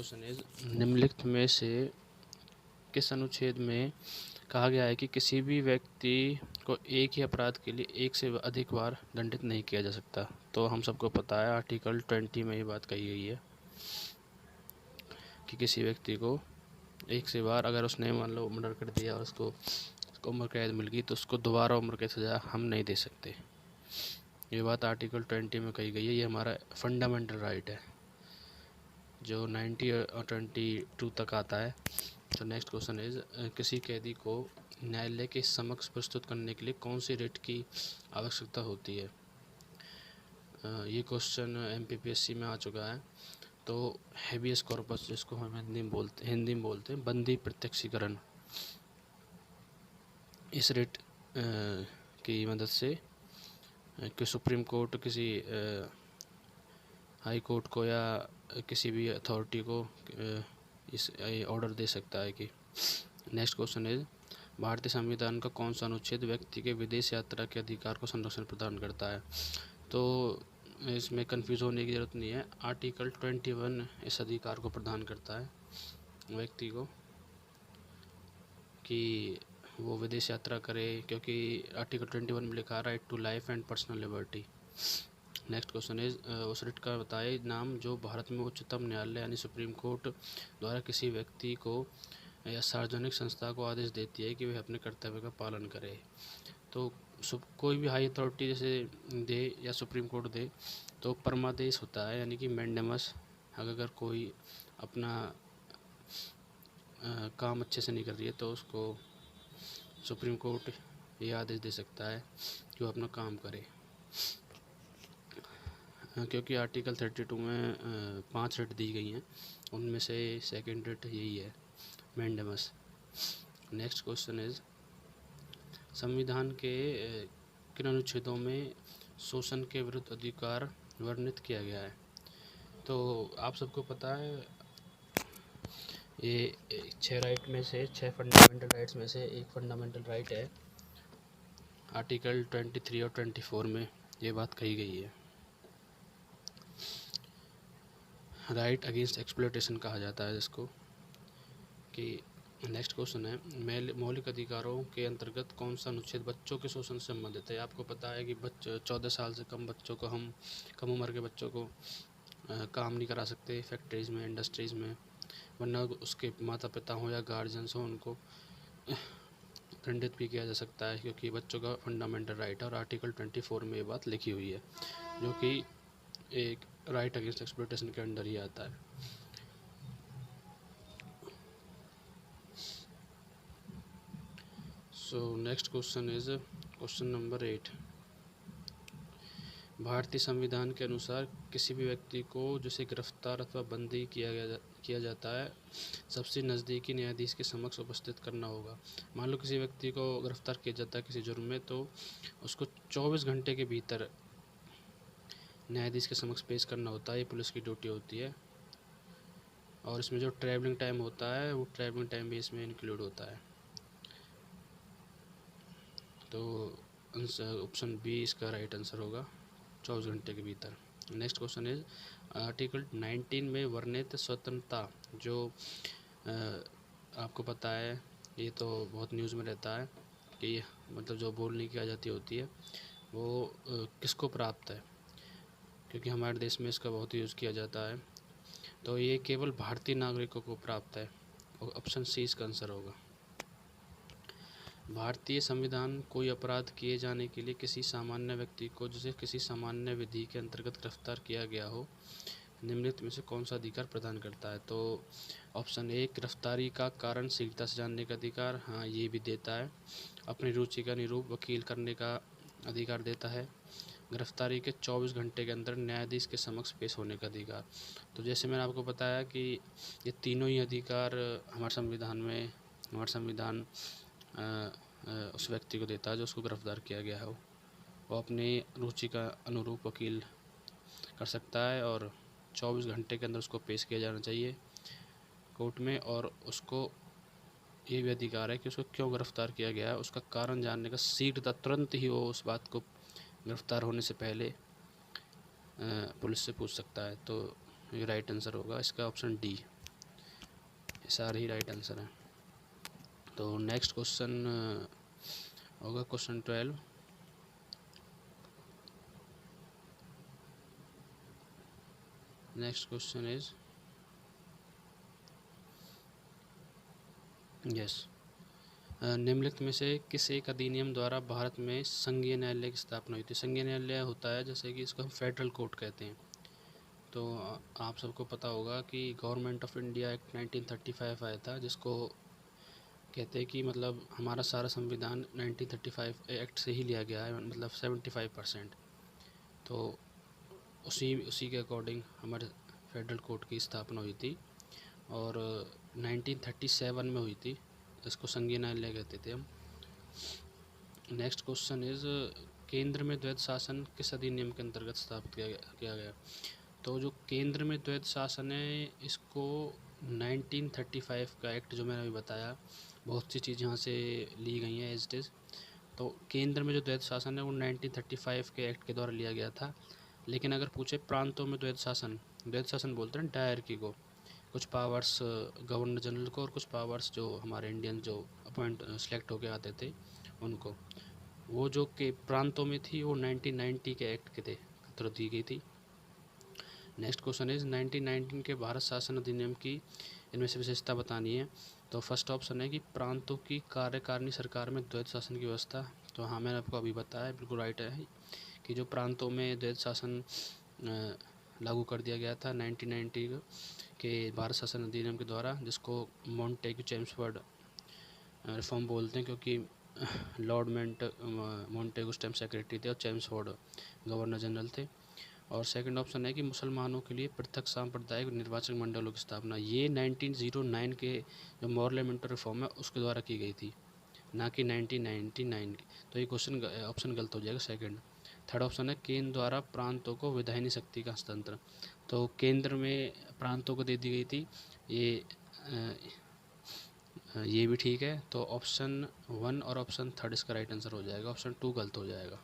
Question is, निम्नलिखित में से किस अनुच्छेद में कहा गया है कि किसी भी व्यक्ति को एक ही अपराध के लिए एक से अधिक बार दंडित नहीं किया जा सकता। तो हम सबको पता है आर्टिकल 20 में ये बात कही गई है कि किसी व्यक्ति को एक से बार अगर उसने मान लो मर्डर कर दिया और उसको उम्र कैद मिल गई तो उसको दोबारा उम्र कैद सज़ा हम नहीं दे सकते। ये बात आर्टिकल 20 में कही गई है। ये हमारा फंडामेंटल राइट है जो 90 और 22 तक आता है। तो नेक्स्ट क्वेश्चन इज, किसी कैदी को न्यायालय के समक्ष प्रस्तुत करने के लिए कौन सी रिट की आवश्यकता होती है। ये क्वेश्चन MPPSC में आ चुका है। तो हेबियस कॉर्पस जिसको हम हिंदी में बोलते हैं बंदी प्रत्यक्षीकरण, इस रिट की मदद से कि सुप्रीम कोर्ट किसी हाई कोर्ट को या किसी भी अथॉरिटी को इस ऑर्डर दे सकता है कि। नेक्स्ट क्वेश्चन इज, भारतीय संविधान का कौन सा अनुच्छेद व्यक्ति के विदेश यात्रा के अधिकार को संरक्षण प्रदान करता है। तो इसमें कंफ्यूज होने की ज़रूरत नहीं है। आर्टिकल 21 इस अधिकार को प्रदान करता है व्यक्ति को कि वो विदेश यात्रा करे, क्योंकि आर्टिकल 21 में लिखा है right to life and personal liberty. Next question is, उस रिट का बताए नाम जो भारत में उच्चतम न्यायालय यानी सुप्रीम कोर्ट द्वारा किसी व्यक्ति को या सार्वजनिक संस्था को आदेश देती है कि वह अपने कर्तव्य का पालन करे। तो कोई भी हाई अथॉरिटी जैसे दे या सुप्रीम कोर्ट दे तो परमादेश होता है, यानी कि मैंडेमस। अगर कोई अपना काम अच्छे से नहीं कर रही है तो उसको सुप्रीम कोर्ट ये आदेश दे सकता है कि वो अपना काम करे। क्योंकि आर्टिकल 32 में 5 रिट दी गई हैं, उनमें से सेकंड रिट यही है, मैंडेमस। नेक्स्ट क्वेश्चन इज, संविधान के किन अनुच्छेदों में शोषण के विरुद्ध अधिकार वर्णित किया गया है। तो आप सबको पता है ये 6 राइट में से 6 फंडामेंटल राइट्स में से एक फंडामेंटल राइट है। आर्टिकल 23 और 24 में ये बात कही गई है। राइट अगेंस्ट एक्सप्लॉयटेशन कहा जाता है जिसको कि। नेक्स्ट क्वेश्चन है, मौलिक अधिकारों के अंतर्गत कौन सा अनुच्छेद बच्चों के शोषण से संबंधित है। आपको पता है कि 14 साल से कम बच्चों को हम कम उम्र के बच्चों को काम नहीं करा सकते फैक्ट्रीज़ में, इंडस्ट्रीज़ में, वरना उसके माता पिता हो या गार्जियंस हो उनको दंडित भी किया जा सकता है, क्योंकि बच्चों का फंडामेंटल राइट है। और आर्टिकल 24 में ये बात लिखी हुई है जो कि एक राइट अगेंस्ट एक्सप्लॉयटेशन के अंडर ही आता है। So next question is question number 8। भारतीय संविधान के अनुसार किसी भी व्यक्ति को जिसे गिरफ्तार अथवा बंदी किया जाता है सबसे नज़दीकी न्यायाधीश के समक्ष उपस्थित करना होगा। मान लो किसी व्यक्ति को गिरफ्तार किया जाता है किसी जुर्म में, तो उसको 24 घंटे के भीतर न्यायाधीश के समक्ष पेश करना होता है। ये पुलिस की ड्यूटी होती है। और इसमें जो ट्रैवलिंग टाइम होता है वो ट्रैवलिंग टाइम भी इसमें इंक्लूड होता है। तो ऑप्शन बी इसका राइट आंसर होगा, 24 घंटे के भीतर। नेक्स्ट क्वेश्चन इज, आर्टिकल 19 में वर्णित स्वतंत्रता जो आपको पता है, ये तो बहुत न्यूज़ में रहता है कि मतलब जो बोलने की आज़ादी होती है वो किसको प्राप्त है, क्योंकि हमारे देश में इसका बहुत यूज़ किया जाता है। तो ये केवल भारतीय नागरिकों को प्राप्त है। ऑप्शन सी इसका आंसर होगा। भारतीय संविधान कोई अपराध किए जाने के लिए किसी सामान्य व्यक्ति को जिसे किसी सामान्य विधि के अंतर्गत गिरफ्तार किया गया हो निम्नलिखित में से कौन सा अधिकार प्रदान करता है। तो ऑप्शन ए, गिरफ्तारी का कारण शीघ्रता से जानने का अधिकार, हाँ ये भी देता है। अपनी रुचि का निरूप वकील करने का अधिकार देता है। गिरफ्तारी के 24 घंटे के अंदर न्यायाधीश के समक्ष पेश होने का अधिकार। तो जैसे मैंने आपको बताया कि ये तीनों ही अधिकार हमारे संविधान उस व्यक्ति को देता है जो उसको गिरफ्तार किया गया है। वो अपनी रुचि का अनुरूप वकील कर सकता है और 24 घंटे के अंदर उसको पेश किया जाना चाहिए कोर्ट में। और उसको ये भी अधिकार है कि उसको क्यों गिरफ्तार किया गया है उसका कारण जानने का शीघ्रता, तुरंत ही वो उस बात को गिरफ्तार होने से पहले पुलिस से पूछ सकता है। तो ये राइट आंसर होगा इसका ऑप्शन डी। ये सारे ही राइट आंसर हैं। तो नेक्स्ट क्वेश्चन होगा question 12। Next question is yes, निम्नलिखित में से किस एक अधिनियम द्वारा भारत में संघीय न्यायालय की स्थापना हुई थी। संघीय न्यायालय होता है जैसे कि इसको हम फेडरल कोर्ट कहते हैं। तो आप सबको पता होगा कि गवर्नमेंट ऑफ इंडिया एक्ट 1935 आया था, जिसको कहते हैं कि मतलब हमारा सारा संविधान 1935 एक्ट से ही लिया गया है, मतलब 75%। तो उसी के अकॉर्डिंग हमारे फेडरल कोर्ट की स्थापना हुई थी और 1937 में हुई थी। इसको संघीय न्यायालय कहते थे हम। नेक्स्ट क्वेश्चन इज, केंद्र में द्वैध शासन किस अधिनियम के अंतर्गत स्थापित किया गया। तो जो केंद्र में द्वैध शासन है, इसको 1935 का एक्ट जो मैंने अभी बताया, बहुत सी चीज़ यहाँ से ली गई हैं एज इट इज़। तो केंद्र में जो द्वैध शासन है वो 1935 के एक्ट के द्वारा लिया गया था। लेकिन अगर पूछे प्रांतों में द्वैध शासन बोलते हैं डायरकी को, कुछ पावर्स गवर्नर जनरल को और कुछ पावर्स जो हमारे इंडियन जो अपॉइंट सेलेक्ट होके आते थे उनको, वो जो के प्रांतों में थी वो 1990 के एक्ट के थ्रू दी गई थी। नेक्स्ट क्वेश्चन इज 1919 के भारत शासन अधिनियम की इनमें से विशेषता बतानी है। तो फर्स्ट ऑप्शन है कि प्रांतों की कार्यकारिणी सरकार में द्वैध शासन की व्यवस्था। तो हाँ, मैंने आपको अभी बताया, बिल्कुल राइट है कि जो प्रांतों में द्वैध शासन लागू कर दिया गया था 1990 के भारत शासन अधिनियम के द्वारा, जिसको मॉन्टेग्यू चेम्सफोर्ड रिफॉर्म बोलते हैं, क्योंकि लॉर्ड मॉन्टेग्यू उस टाइम सेक्रेटरी थे और चेम्सफोर्ड गवर्नर जनरल थे। और सेकंड ऑप्शन है कि मुसलमानों के लिए पृथक सांप्रदायिक निर्वाचन मंडलों की स्थापना, ये 1909 के जो पार्लियामेंट्री रिफॉर्म है उसके द्वारा की गई थी, ना कि 1999 की। तो ये क्वेश्चन ऑप्शन गलत हो जाएगा सेकंड। थर्ड ऑप्शन है केंद्र द्वारा प्रांतों को विधायनी शक्ति का हस्तांतरण। तो केंद्र में प्रांतों को दे दी गई थी, ये भी ठीक है। तो ऑप्शन 1 और ऑप्शन 3 इसका राइट आंसर हो जाएगा, ऑप्शन 2 गलत हो जाएगा।